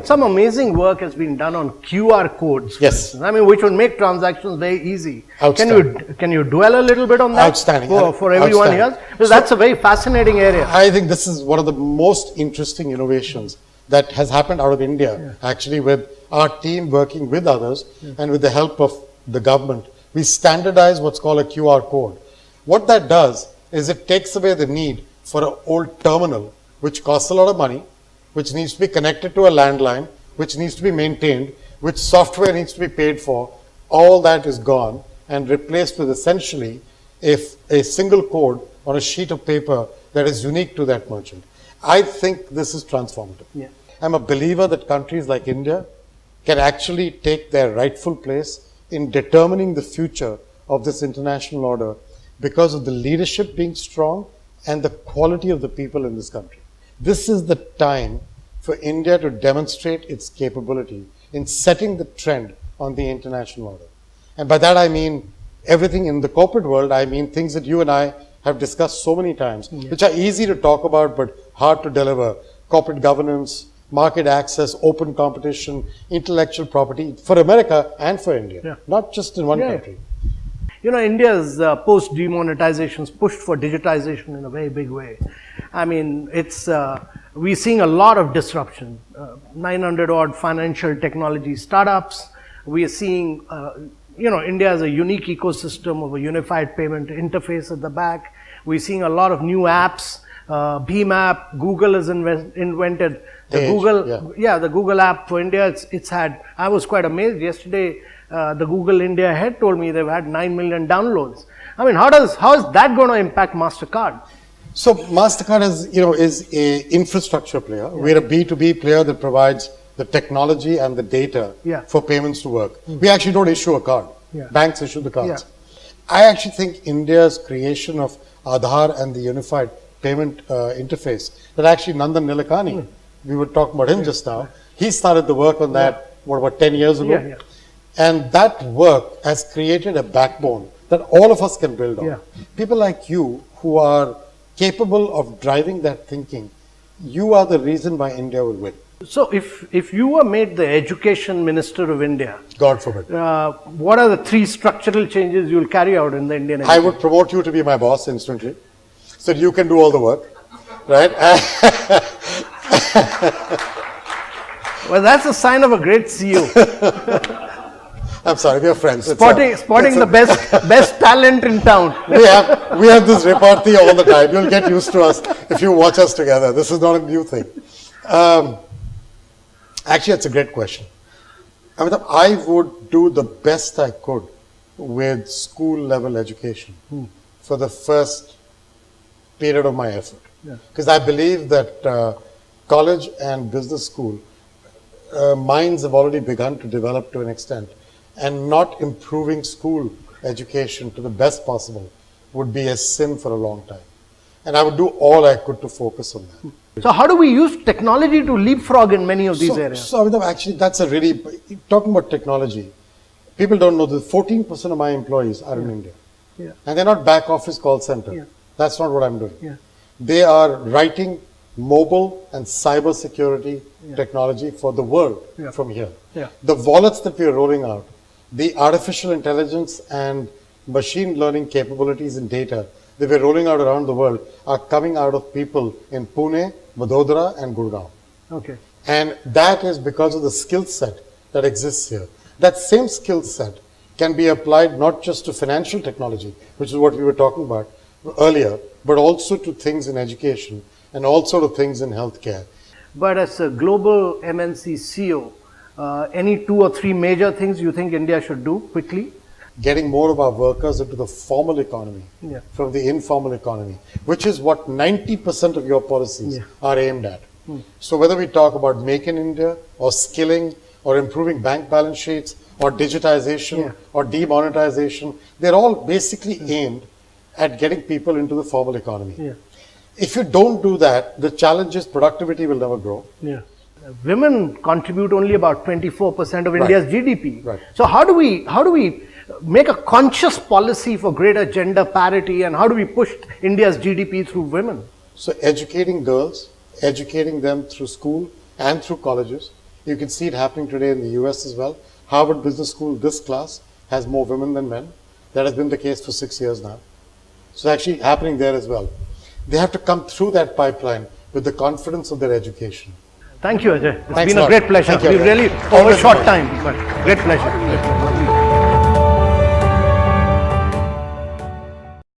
some amazing work has been done on QR codes. Yes. Which would make transactions very easy. Outstanding. Can you dwell a little bit on that? Outstanding. For everyone here? Because that's a very fascinating area. I think this is one of the most interesting innovations that has happened out of India, actually, with our team working with others and with the help of the government. We standardize what's called a QR code. What that does is it takes away the need for an old terminal, which costs a lot of money, which needs to be connected to a landline, which needs to be maintained, which software needs to be paid for. All that is gone and replaced with essentially a single code on a sheet of paper that is unique to that merchant. I think this is transformative. Yeah. I'm a believer that countries like India can actually take their rightful place in determining the future of this international order because of the leadership being strong and the quality of the people in this country. This is the time for India to demonstrate its capability in setting the trend on the international order. And by that I mean everything in the corporate world. I mean things that you and I have discussed so many times, which are easy to talk about but hard to deliver. Corporate governance, market access, open competition, intellectual property for America and for India, not just in one country. India's post-demonetizations pushed for digitization in a very big way. We're seeing a lot of disruption. 900 odd financial technology startups. We are seeing, India has a unique ecosystem of a unified payment interface at the back. We're seeing a lot of new apps. Bhim app, Google has invented the Google app for India. I was quite amazed yesterday. The Google India head told me they've had 9 million downloads. How is that going to impact MasterCard? So MasterCard is a infrastructure player. We're a B2B player that provides the technology and the data for payments to work. We actually don't issue a card. Banks issue the cards. I actually think India's creation of Aadhaar and the unified payment interface that actually Nandan Nilekani, we were talking about him just now, he started the work on that, about 10 years ago? And that work has created a backbone that all of us can build on. People like you who are capable of driving that thinking, you are the reason why India will win. So if you were made the education minister of India, God forbid, what are the 3 structural changes you'll carry out in the Indian education? I would promote you to be my boss instantly, so you can do all the work, right? Well, that's a sign of a great CEO. I'm sorry, we are friends. Spotting the best talent in town. We have this repartee all the time. You'll get used to us if you watch us together. This is not a new thing. Actually, it's a great question. I would do the best I could with school level education for the first period of my effort. Because I believe that college and business school minds have already begun to develop to an extent, and not improving school education to the best possible would be a sin for a long time. And I would do all I could to focus on that. So how do we use technology to leapfrog in many of these areas? So Amitabh, actually that's a really, talking about technology, people don't know that 14% of my employees are in India. And they're not back office call center. That's not what I'm doing. They are writing mobile and cyber security technology for the world from here. The wallets that we are rolling out, the artificial intelligence and machine learning capabilities and data that we're rolling out around the world are coming out of people in Pune, Vadodara and Gurgaon. And that is because of the skill set that exists here. That same skill set can be applied not just to financial technology, which is what we were talking about earlier, but also to things in education and also to things in healthcare. But as a global MNC CEO, any 2 or 3 major things you think India should do quickly? Getting more of our workers into the formal economy from the informal economy, which is what 90% of your policies are aimed at. So whether we talk about Make in India or skilling or improving bank balance sheets or digitization or demonetization, they're all basically aimed at getting people into the formal economy. If you don't do that, the challenge is productivity will never grow. Women contribute only about 24% of India's GDP. So how do we make a conscious policy for greater gender parity, and how do we push India's GDP through women? So educating girls, educating them through school, and through colleges. You can see it happening today in the US as well. Harvard Business School, this class, has more women than men. That has been the case for 6 years now. So actually happening there as well. They have to come through that pipeline with the confidence of their education. Thank you, Ajay. It's Thanks been a a lot. great pleasure. Thank you, We Ajay. really Always a overshot pleasure. time, but great pleasure.